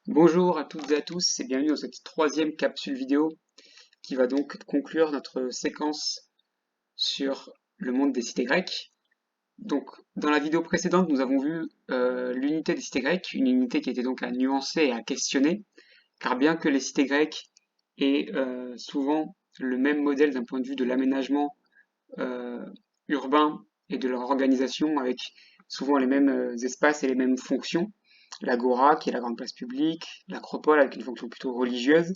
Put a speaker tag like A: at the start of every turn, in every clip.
A: Bonjour à toutes et à tous et bienvenue dans cette troisième capsule vidéo qui va donc conclure notre séquence sur le monde des cités grecques. Donc, dans la vidéo précédente, nous avons vu l'unité des cités grecques, une unité qui était donc à nuancer et à questionner, car bien que les cités grecques aient souvent le même modèle d'un point de vue de l'aménagement euh, urbain et de leur organisation, avec souvent les mêmes espaces et les mêmes fonctions, l'agora qui est la grande place publique, l'acropole avec une fonction plutôt religieuse,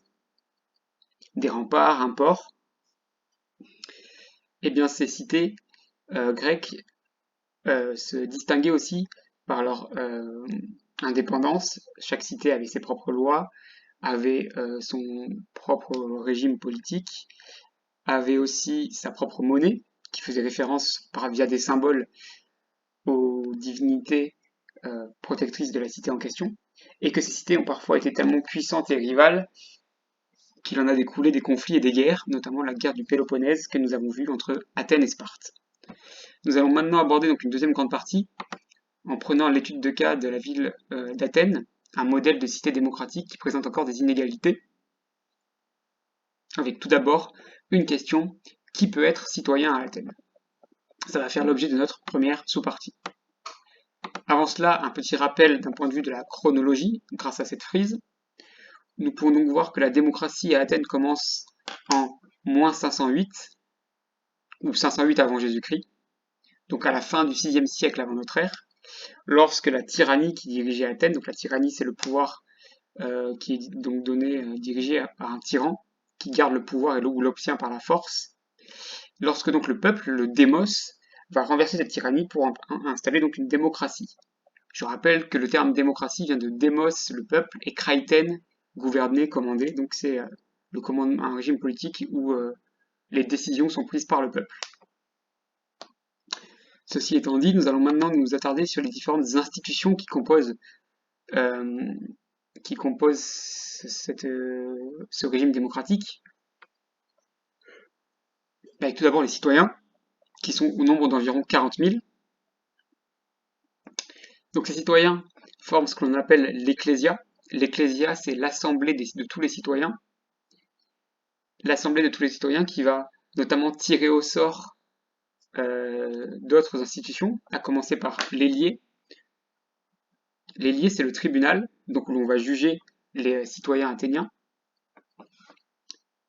A: des remparts, un port, et bien ces cités grecques se distinguaient aussi par leur indépendance. Chaque cité avait ses propres lois, avait son propre régime politique, avait aussi sa propre monnaie, qui faisait référence via des symboles aux divinités protectrices de la cité en question, et que ces cités ont parfois été tellement puissantes et rivales qu'il en a découlé des conflits et des guerres, notamment la guerre du Péloponnèse que nous avons vue entre Athènes et Sparte. Nous allons maintenant aborder donc une deuxième grande partie en prenant l'étude de cas de la ville d'Athènes, un modèle de cité démocratique qui présente encore des inégalités, avec tout d'abord une question: qui peut être citoyen à Athènes? Ça va faire l'objet de notre première sous-partie. Avant cela, un petit rappel d'un point de vue de la chronologie, grâce à cette frise. Nous pouvons donc voir que la démocratie à Athènes commence en moins 508, ou 508 avant Jésus-Christ, donc à la fin du 6e siècle avant notre ère, lorsque la tyrannie qui dirigeait Athènes, donc la tyrannie c'est le pouvoir qui est donc donné, dirigé par un tyran, qui garde le pouvoir et ou l'obtient par la force, lorsque donc le peuple, le démos, va renverser cette tyrannie pour installer donc une démocratie. Je rappelle que le terme démocratie vient de démos, le peuple, et kraiten, gouverner, commander, donc c'est un régime politique où les décisions sont prises par le peuple. Ceci étant dit, nous allons maintenant nous attarder sur les différentes institutions euh, qui composent ce régime démocratique, avec tout d'abord les citoyens, qui sont au nombre d'environ 40 000. Donc ces citoyens forment ce que l'on appelle l'ecclésia. L'ecclésia, c'est l'assemblée de tous les citoyens. L'assemblée de tous les citoyens qui va notamment tirer au sort d'autres institutions, à commencer par l'élié. L'élié, c'est le tribunal, donc où l'on va juger les citoyens athéniens.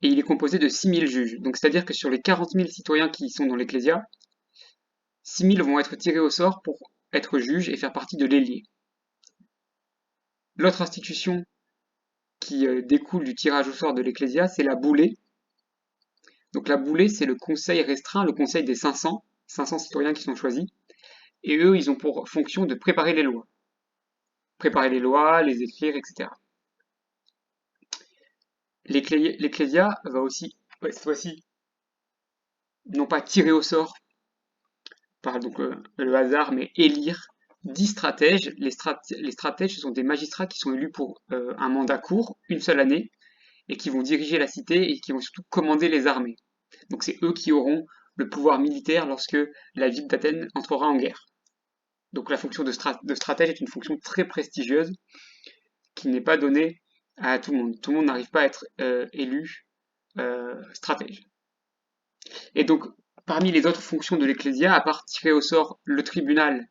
A: Et il est composé de 6 000 juges. Donc c'est-à-dire que sur les 40 000 citoyens qui sont dans l'ecclésia, 6 000 vont être tirés au sort pour être juges et faire partie de l'élié. L'autre institution qui découle du tirage au sort de l'ecclésia, c'est la boulée. Donc la boulée, c'est le conseil restreint, le conseil des 500 citoyens qui sont choisis. Et eux, ils ont pour fonction de préparer les lois. Préparer les lois, les écrire, etc. L'ecclésia va aussi, cette fois-ci, non pas tirer au sort par donc le hasard, mais élire 10 stratèges. Les stratèges, ce sont des magistrats qui sont élus pour un mandat court, une seule année, et qui vont diriger la cité et qui vont surtout commander les armées. Donc c'est eux qui auront le pouvoir militaire lorsque la ville d'Athènes entrera en guerre. Donc la fonction de stratège est une fonction très prestigieuse qui n'est pas donnée à tout le monde. Tout le monde n'arrive pas à être élu stratège. Et donc, parmi les autres fonctions de l'Ecclésia, à part tirer au sort le tribunal,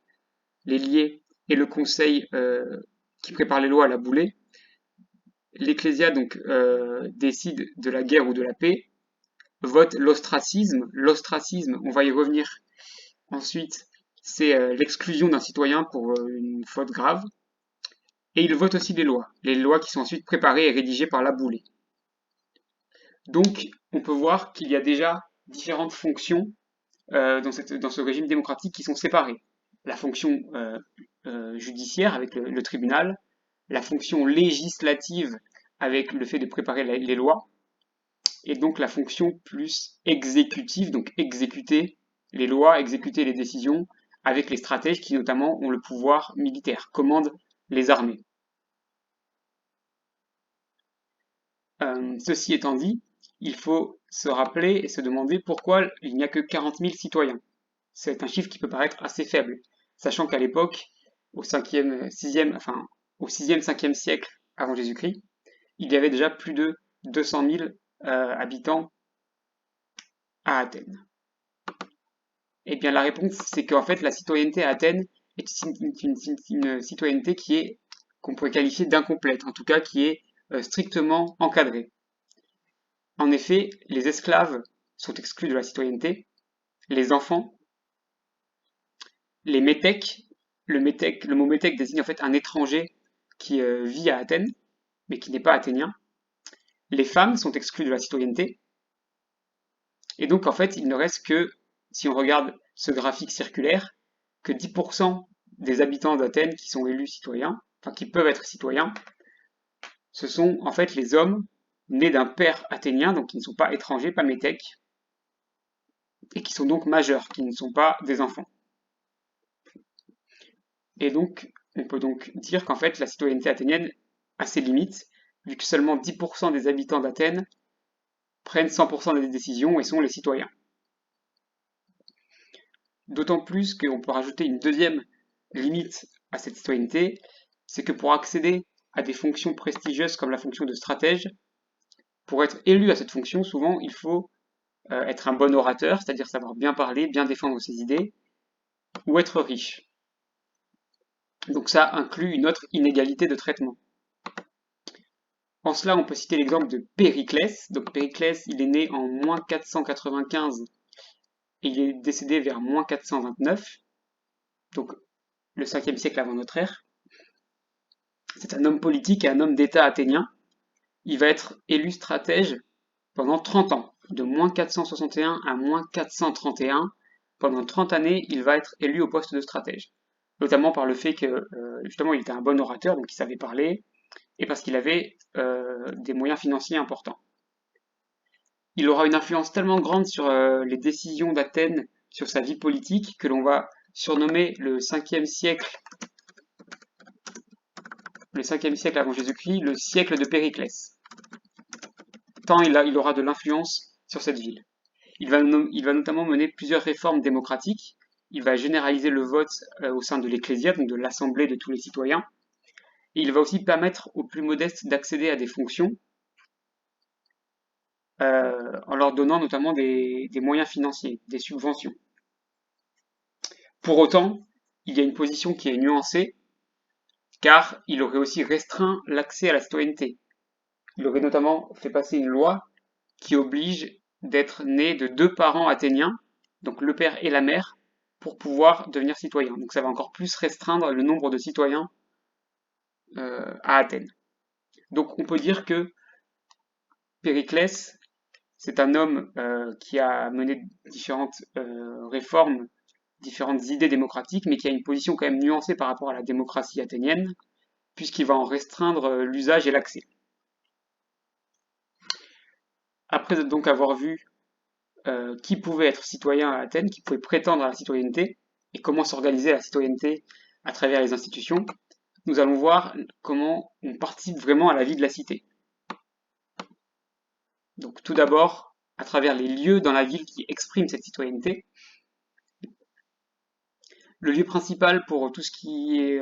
A: les liés et le conseil qui prépare les lois à la boulée, l'Ecclésia donc décide de la guerre ou de la paix, vote l'ostracisme. L'ostracisme, on va y revenir ensuite, c'est l'exclusion d'un citoyen pour une faute grave. Et il vote aussi les lois qui sont ensuite préparées et rédigées par la boulée. Donc, on peut voir qu'il y a déjà différentes fonctions dans ce régime démocratique qui sont séparées. La fonction judiciaire avec le tribunal, la fonction législative avec le fait de préparer les lois, et donc la fonction plus exécutive, donc exécuter les lois, exécuter les décisions, avec les stratèges qui notamment ont le pouvoir militaire, commandent les armées. Ceci étant dit, il faut se rappeler et se demander pourquoi il n'y a que 40 000 citoyens. C'est un chiffre qui peut paraître assez faible, sachant qu'à l'époque, au 5e, 6e, enfin, au 6e, 5e siècle avant Jésus-Christ, il y avait déjà plus de 200 000 habitants à Athènes. Eh bien, la réponse, c'est qu'en fait, la citoyenneté à Athènes est une citoyenneté qui est, qu'on pourrait qualifier d'incomplète, en tout cas qui est strictement encadrée. En effet, les esclaves sont exclus de la citoyenneté, les enfants, les métèques, le mot métèque désigne en fait un étranger qui vit à Athènes, mais qui n'est pas athénien. Les femmes sont exclues de la citoyenneté, et donc en fait, il ne reste que, si on regarde ce graphique circulaire, que 10% des habitants d'Athènes qui sont élus citoyens, enfin qui peuvent être citoyens, ce sont en fait les hommes nés d'un père athénien, donc qui ne sont pas étrangers, pas métèques, et qui sont donc majeurs, qui ne sont pas des enfants. Et donc, on peut donc dire qu'en fait, la citoyenneté athénienne a ses limites, vu que seulement 10% des habitants d'Athènes prennent 100% des décisions et sont les citoyens. D'autant plus qu'on peut rajouter une deuxième limite à cette citoyenneté, c'est que pour accéder à des fonctions prestigieuses comme la fonction de stratège, pour être élu à cette fonction, souvent il faut être un bon orateur, c'est-à-dire savoir bien parler, bien défendre ses idées, ou être riche. Donc ça inclut une autre inégalité de traitement. En cela, on peut citer l'exemple de Périclès. Donc Périclès, il est né en moins 495 et il est décédé vers moins 429, donc le 5e siècle avant notre ère. C'est un homme politique et un homme d'État athénien. Il va être élu stratège pendant 30 ans, de moins 461 à moins 431. Pendant 30 années, il va être élu au poste de stratège, notamment par le fait que justement il était un bon orateur, donc il savait parler, et parce qu'il avait des moyens financiers importants. Il aura une influence tellement grande sur les décisions d'Athènes, sur sa vie politique, que l'on va surnommer le 5e siècle avant Jésus-Christ, le siècle de Périclès. Tant il aura de l'influence sur cette ville. Il va notamment mener plusieurs réformes démocratiques. Il va généraliser le vote au sein de l'Ecclésia, donc de l'Assemblée de tous les citoyens. Et il va aussi permettre aux plus modestes d'accéder à des fonctions, en leur donnant notamment des moyens financiers, des subventions. Pour autant, il y a une position qui est nuancée, car il aurait aussi restreint l'accès à la citoyenneté. Il aurait notamment fait passer une loi qui oblige d'être né de 2 parents athéniens, donc le père et la mère, pour pouvoir devenir citoyen. Donc ça va encore plus restreindre le nombre de citoyens à Athènes. Donc on peut dire que Périclès, c'est un homme qui a mené différentes réformes, différentes idées démocratiques, mais qui a une position quand même nuancée par rapport à la démocratie athénienne, puisqu'il va en restreindre l'usage et l'accès. Après donc avoir vu qui pouvait être citoyen à Athènes, qui pouvait prétendre à la citoyenneté, et comment s'organiser la citoyenneté à travers les institutions, nous allons voir comment on participe vraiment à la vie de la cité. Donc tout d'abord, à travers les lieux dans la ville qui expriment cette citoyenneté. Le lieu principal pour tout ce qui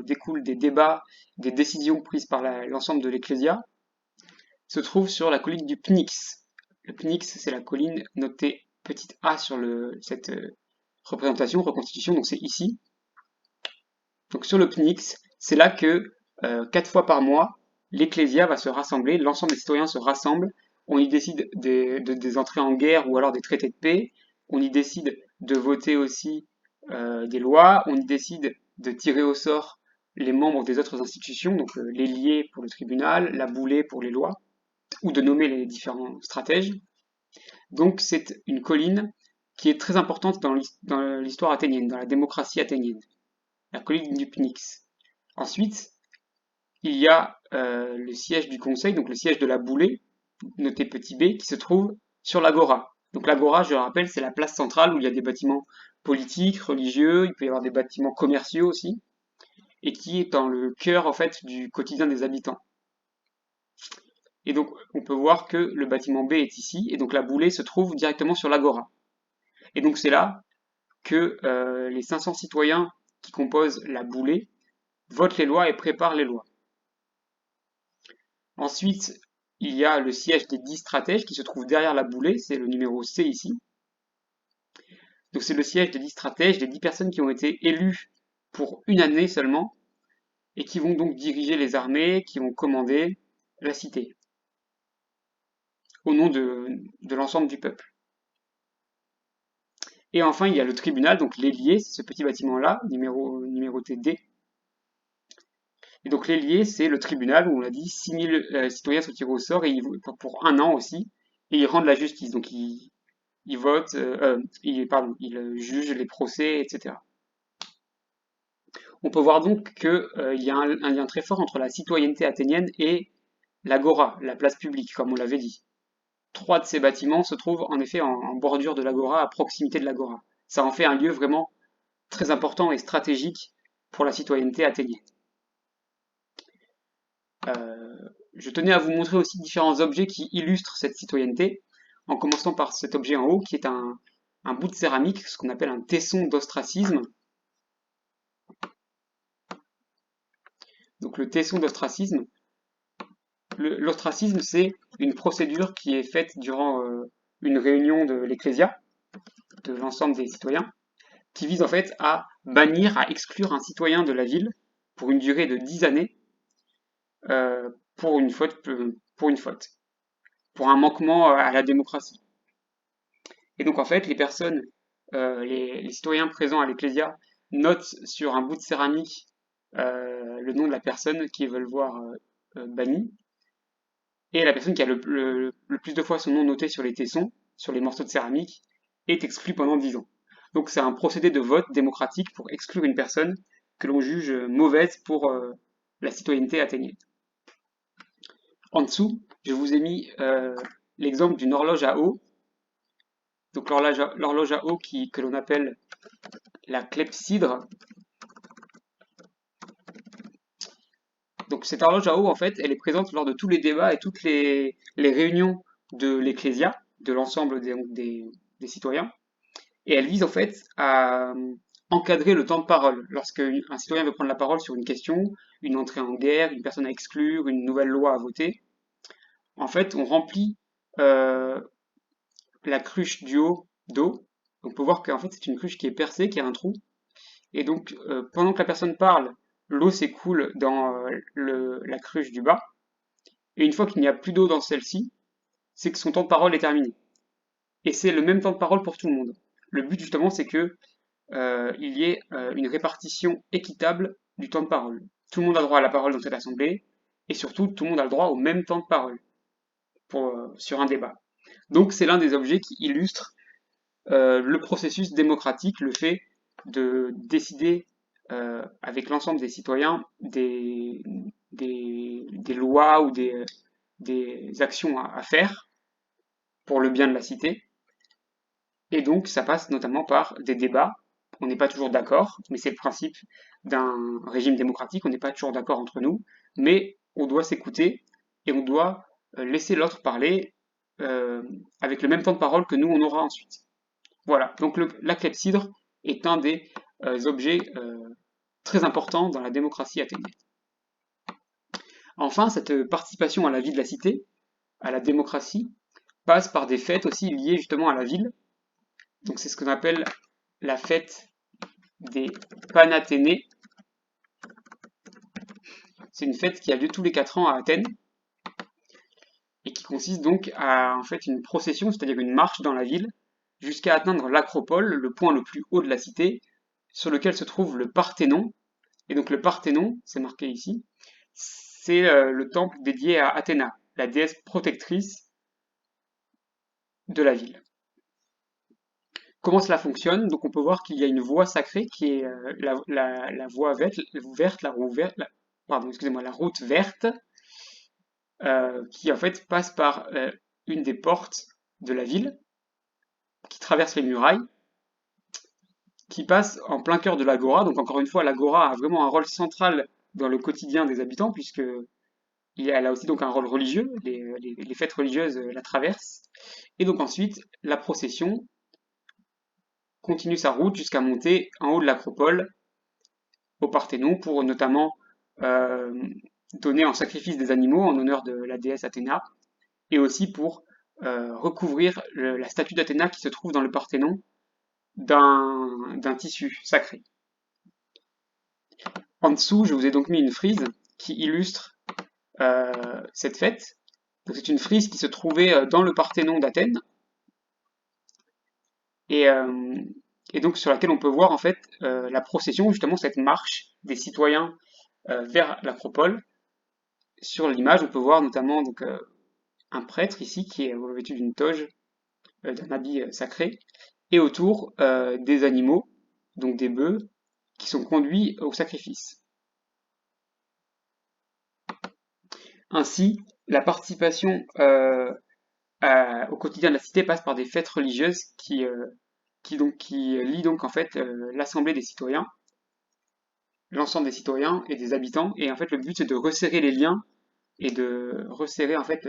A: découle des débats, des décisions prises par l'ensemble de l'Ecclésia, se trouve sur la colline du Pnyx. Le Pnyx, c'est la colline notée petite a sur cette reconstitution, donc c'est ici. Donc sur le Pnyx, c'est là que 4 fois par mois, l'Ecclésia va se rassembler, l'ensemble des citoyens se rassemblent, on y décide des entrées en guerre ou alors des traités de paix, on y décide de voter aussi des lois, on y décide de tirer au sort les membres des autres institutions, donc l'ailier pour le tribunal, la boulée pour les lois, ou de nommer les différents stratèges. Donc c'est une colline qui est très importante dans l'histoire athénienne, dans la démocratie athénienne, la colline du Pnyx. Ensuite, il y a le siège du conseil, donc le siège de la boulée, noté petit b, qui se trouve sur l'agora. Donc l'agora, je le rappelle, c'est la place centrale où il y a des bâtiments politiques, religieux, il peut y avoir des bâtiments commerciaux aussi, et qui est dans le cœur en fait du quotidien des habitants. Et donc on peut voir que le bâtiment B est ici, et donc la boulée se trouve directement sur l'agora. Et donc c'est là que les 500 citoyens qui composent la boulée votent les lois et préparent les lois. Ensuite, il y a le siège des 10 stratèges qui se trouve derrière la boulée, c'est le numéro C ici. Donc c'est le siège des 10 stratèges, des 10 personnes qui ont été élues pour une année seulement, et qui vont donc diriger les armées, qui vont commander la cité, au nom de l'ensemble du peuple. Et enfin, il y a le tribunal, donc l'ailier, c'est ce petit bâtiment-là, numéroté D. Et donc l'ailier, c'est le tribunal où on l'a dit, 6000 citoyens sont tirés au sort, et pour un an aussi, et ils rendent la justice. Donc ils votent, ils jugent les procès, etc. On peut voir donc qu'il y a un lien très fort entre la citoyenneté athénienne et l'agora, la place publique, comme on l'avait dit. 3 de ces bâtiments se trouvent en effet en bordure de l'agora, à proximité de l'agora. Ça en fait un lieu vraiment très important et stratégique pour la citoyenneté athénienne. Je tenais à vous montrer aussi différents objets qui illustrent cette citoyenneté, en commençant par cet objet en haut qui est un bout de céramique, ce qu'on appelle un tesson d'ostracisme. Donc le tesson d'ostracisme, l'ostracisme c'est une procédure qui est faite durant une réunion de l'ecclésia, de l'ensemble des citoyens, qui vise en fait à bannir, à exclure un citoyen de la ville pour une durée de 10 années pour une faute, pour un manquement à la démocratie. Et donc en fait, les personnes, les citoyens présents à l'ecclésia notent sur un bout de céramique le nom de la personne qu'ils veulent voir bannie, et la personne qui a le plus de fois son nom noté sur les tessons, sur les morceaux de céramique, est exclue pendant 10 ans. Donc c'est un procédé de vote démocratique pour exclure une personne que l'on juge mauvaise pour la citoyenneté athénienne. En dessous, je vous ai mis l'exemple d'une horloge à eau. Donc l'horloge à eau que l'on appelle la clepsydre. Donc cette horloge à eau, en fait, elle est présente lors de tous les débats et toutes les réunions de l'ecclésia, de l'ensemble des citoyens. Et elle vise en fait à encadrer le temps de parole. Lorsqu'un citoyen veut prendre la parole sur une question, une entrée en guerre, une personne à exclure, une nouvelle loi à voter, en fait, on remplit la cruche du haut d'eau. On peut voir qu'en fait, c'est une cruche qui est percée, qui a un trou. Et donc, pendant que la personne parle, l'eau s'écoule dans la cruche du bas. Et une fois qu'il n'y a plus d'eau dans celle-ci, c'est que son temps de parole est terminé. Et c'est le même temps de parole pour tout le monde. Le but justement, c'est que il y ait une répartition équitable du temps de parole. Tout le monde a droit à la parole dans cette assemblée, et surtout, tout le monde a le droit au même temps de parole sur un débat. Donc, c'est l'un des objets qui illustre le processus démocratique, le fait de décider avec l'ensemble des citoyens des lois ou des actions à faire pour le bien de la cité. Et donc, ça passe notamment par des débats. On n'est pas toujours d'accord, mais c'est le principe d'un régime démocratique. On n'est pas toujours d'accord entre nous, mais on doit s'écouter et on doit laisser l'autre parler avec le même temps de parole que nous, on aura ensuite. Voilà, donc la clepsydre est un des objets très importants dans la démocratie athénienne. Enfin, cette participation à la vie de la cité, à la démocratie, passe par des fêtes aussi liées justement à la ville. Donc c'est ce qu'on appelle la fête des Panathénées. C'est une fête qui a lieu tous les 4 ans à Athènes et qui consiste donc à en fait une procession, c'est-à-dire une marche dans la ville, jusqu'à atteindre l'acropole, le point le plus haut de la cité, sur lequel se trouve le Parthénon. Et donc le Parthénon, c'est marqué ici, c'est le temple dédié à Athéna, la déesse protectrice de la ville. Comment cela fonctionne? Donc on peut voir qu'il y a une voie sacrée qui est la voie verte, la route verte, qui en fait passe par une des portes de la ville, qui traverse les murailles, qui passe en plein cœur de l'agora. Donc encore une fois, l'agora a vraiment un rôle central dans le quotidien des habitants, puisque elle a aussi donc un rôle religieux, les fêtes religieuses la traversent. Et donc ensuite, la procession continue sa route jusqu'à monter en haut de l'acropole, au Parthénon, pour notamment donner en sacrifice des animaux en honneur de la déesse Athéna, et aussi pour recouvrir la statue d'Athéna qui se trouve dans le Parthénon d'un tissu sacré. En dessous, je vous ai donc mis une frise qui illustre cette fête. Donc c'est une frise qui se trouvait dans le Parthénon d'Athènes et, euh, et donc sur laquelle on peut voir en fait la procession, justement cette marche des citoyens vers l'Acropole. Sur l'image, on peut voir notamment donc un prêtre ici qui est revêtu d'une toge, d'un habit sacré, et autour des animaux, donc des bœufs, qui sont conduits au sacrifice. Ainsi, la participation au quotidien de la cité passe par des fêtes religieuses qui lient donc en fait l'assemblée des citoyens, l'ensemble des citoyens et des habitants, et en fait le but c'est de resserrer les liens et de resserrer en fait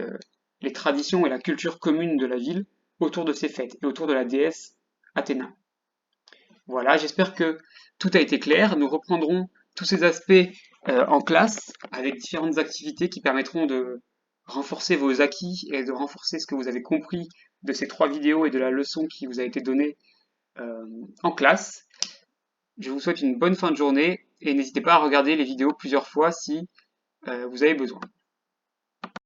A: les traditions et la culture commune de la ville autour de ces fêtes et autour de la déesse Athéna. Voilà, j'espère que tout a été clair. Nous reprendrons tous ces aspects en classe avec différentes activités qui permettront de renforcer vos acquis et de renforcer ce que vous avez compris de ces 3 vidéos et de la leçon qui vous a été donnée en classe. Je vous souhaite une bonne fin de journée et n'hésitez pas à regarder les vidéos plusieurs fois si vous avez besoin.